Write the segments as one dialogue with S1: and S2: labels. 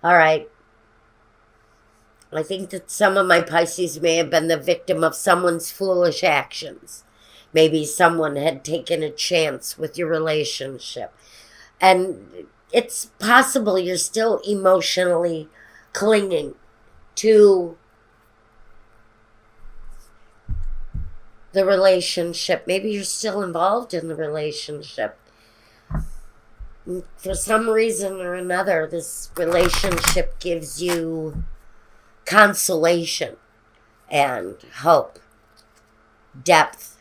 S1: All right. I think that some of my Pisces may have been the victim of someone's foolish actions. Maybe someone had taken a chance with your relationship. And it's possible you're still emotionally clinging to the relationship. Maybe you're still involved in the relationship. For some reason or another, this relationship gives you consolation and hope, depth.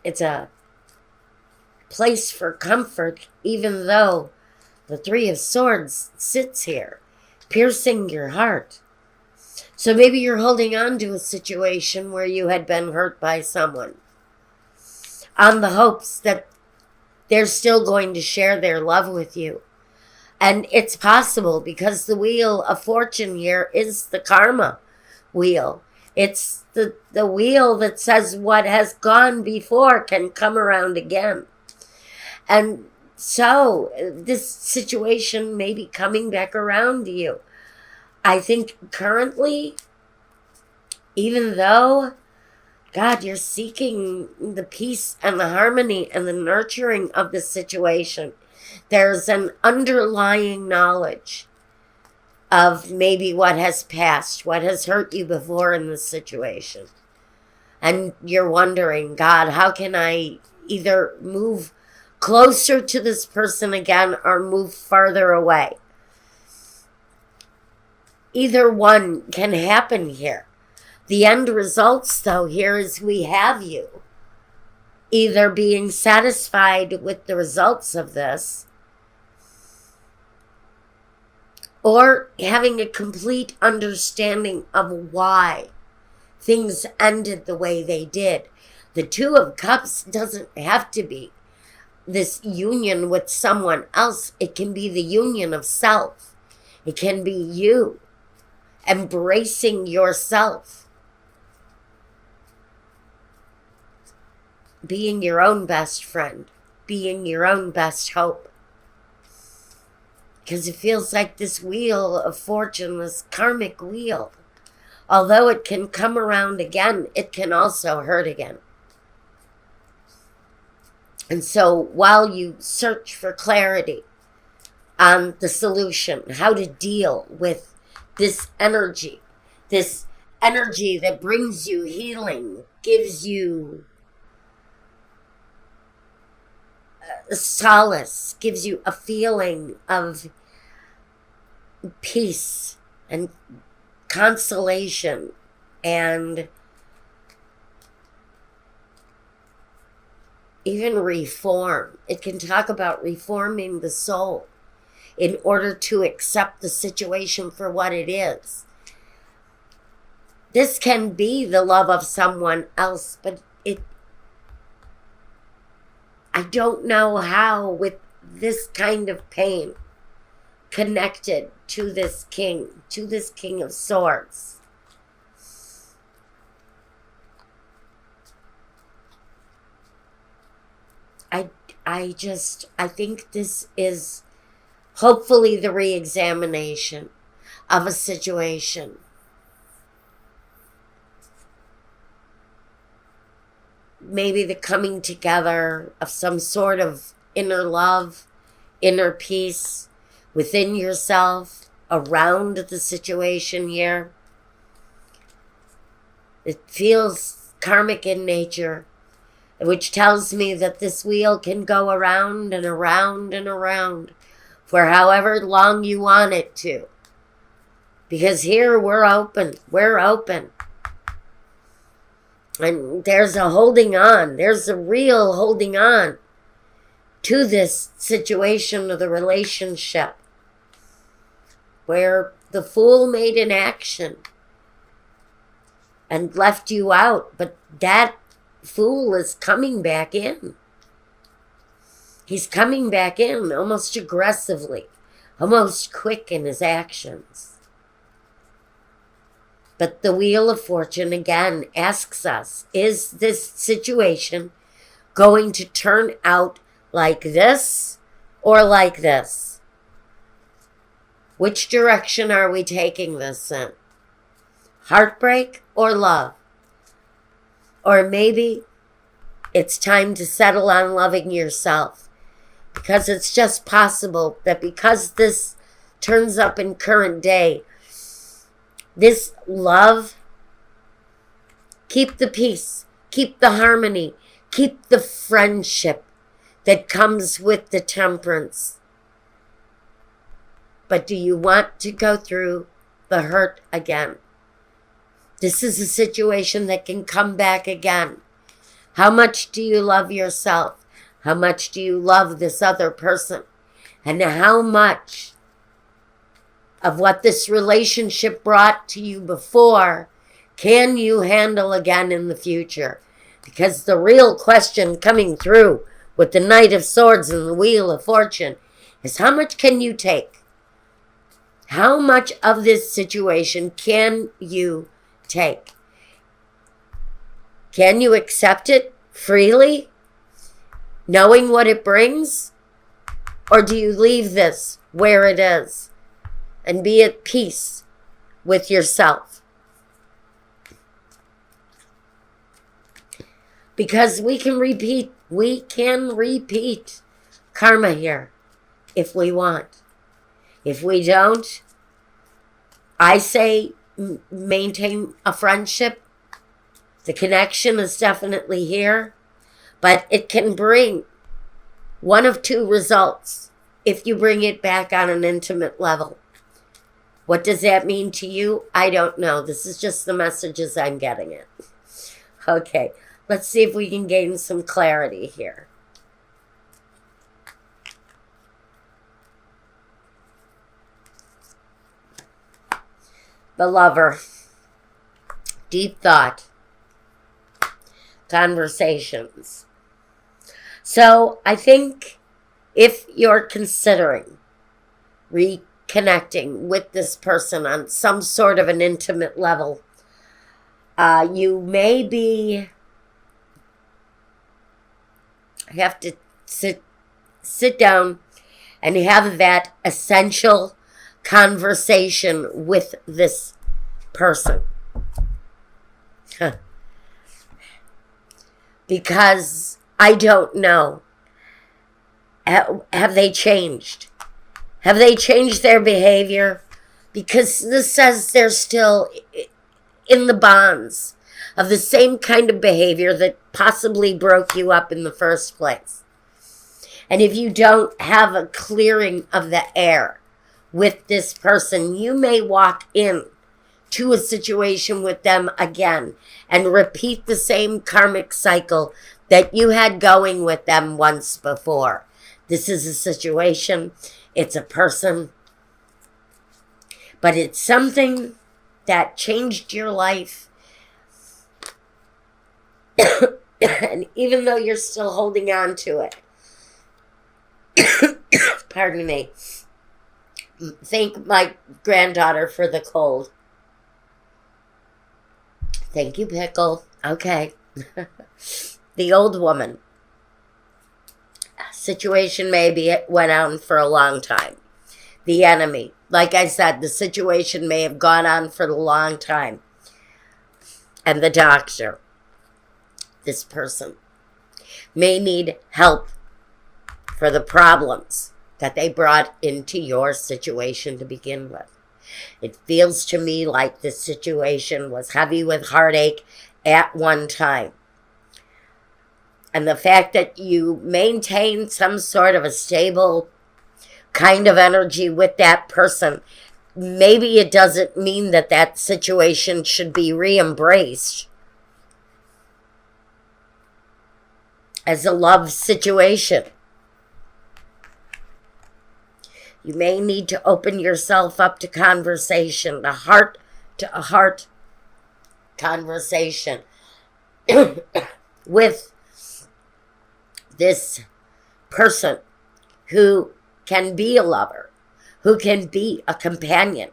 S1: It's a place for comfort, even though the Three of Swords sits here, piercing your heart. So maybe you're holding on to a situation where you had been hurt by someone on the hopes that they're still going to share their love with you. And it's possible because the Wheel of Fortune here is the karma wheel. It's the wheel that says what has gone before can come around again. And so this situation may be coming back around to you. I think currently, even though, God, you're seeking the peace and the harmony and the nurturing of the situation, there's an underlying knowledge of maybe what has passed, what has hurt you before in this situation. And you're wondering, God, how can I either move closer to this person again or move farther away? Either one can happen here. The end results, though, here is we have you either being satisfied with the results of this or having a complete understanding of why things ended the way they did. The Two of Cups doesn't have to be this union with someone else. It can be the union of self. It can be you embracing yourself, being your own best friend, being your own best hope. Because it feels like this Wheel of Fortune, this karmic wheel, although it can come around again, it can also hurt again. And so while you search for clarity on the solution, how to deal with this energy that brings you healing, gives you solace, gives you a feeling of peace and consolation and even reform. It can talk about reforming the soul in order to accept the situation for what it is. This can be the love of someone else, but I don't know how, with this kind of pain connected to this King of Swords. I think this is hopefully the re-examination of a situation. Maybe the coming together of some sort of inner love, inner peace within yourself, around the situation here. It feels karmic in nature, which tells me that this wheel can go around and around and around for however long you want it to. Because here we're open. And there's a holding on. There's a real holding on to this situation of the relationship where the Fool made an action and left you out, but that Fool is coming back in. He's coming back in almost aggressively, almost quick in his actions. But the Wheel of Fortune again asks us, is this situation going to turn out like this or like this? Which direction are we taking this in? Heartbreak or love? Or maybe it's time to settle on loving yourself, because it's just possible that because this turns up in current day, this love, keep the peace, keep the harmony, keep the friendship that comes with the temperance. But do you want to go through the hurt again? This is a situation that can come back again. How much do you love yourself? How much do you love this other person? And how much of what this relationship brought to you before can you handle again in the future? Because the real question coming through with the Knight of Swords and the Wheel of Fortune is, how much can you take? How much of this situation can you take? Can you accept it freely, knowing what it brings? Or do you leave this where it is and be at peace with yourself? Because we can repeat karma here if we want. If we don't, I say maintain a friendship. The connection is definitely here, but it can bring one of two results if you bring it back on an intimate level. What does that mean to you? I don't know. This is just the messages I'm getting it. Okay, let's see if we can gain some clarity here. The Lover. Deep thought. Conversations. So I think if you're considering reconnecting with this person on some sort of an intimate level, you maybe have to sit down and have that essential conversation with this person. Because I don't know. Have they changed? Have they changed their behavior? Because this says they're still in the bonds of the same kind of behavior that possibly broke you up in the first place. And if you don't have a clearing of the air with this person, you may walk in to a situation with them again and repeat the same karmic cycle that you had going with them once before. This is a situation, it's a person, but it's something that changed your life. And even though you're still holding on to it, pardon me, thank my granddaughter for the cold. Thank you, Pickle. Okay. The old woman. Situation maybe it went on for a long time. The enemy. Like I said, the situation may have gone on for a long time. And the doctor, this person, may need help for the problems that they brought into your situation to begin with. It feels to me like this situation was heavy with heartache at one time. And the fact that you maintain some sort of a stable kind of energy with that person, maybe it doesn't mean that that situation should be re-embraced as a love situation. You may need to open yourself up to conversation, a heart-to-heart conversation with this person who can be a lover, who can be a companion,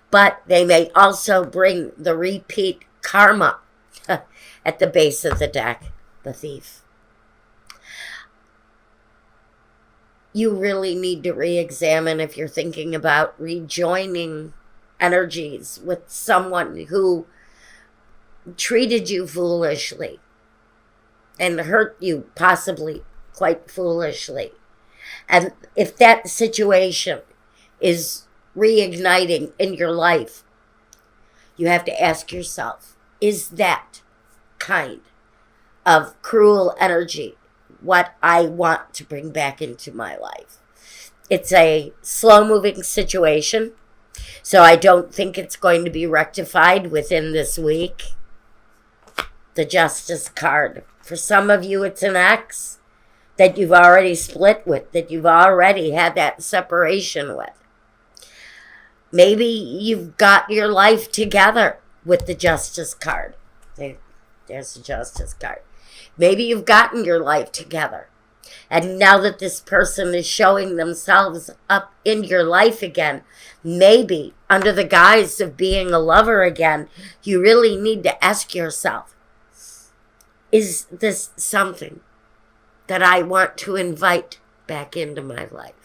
S1: but they may also bring the repeat karma at the base of the deck, the Thief. you really need to re-examine if you're thinking about rejoining energies with someone who treated you foolishly and hurt you possibly quite foolishly. And if that situation is reigniting in your life, you have to ask yourself, is that kind of cruel energy what I want to bring back into my life? It's a slow-moving situation, so I don't think it's going to be rectified within this week. The Justice card. For some of you, it's an ex that you've already split with, that you've already had that separation with. Maybe you've got your life together with the Justice card. There's the Justice card. Maybe you've gotten your life together. And now that this person is showing themselves up in your life again, maybe under the guise of being a lover again, you really need to ask yourself, is this something that I want to invite back into my life?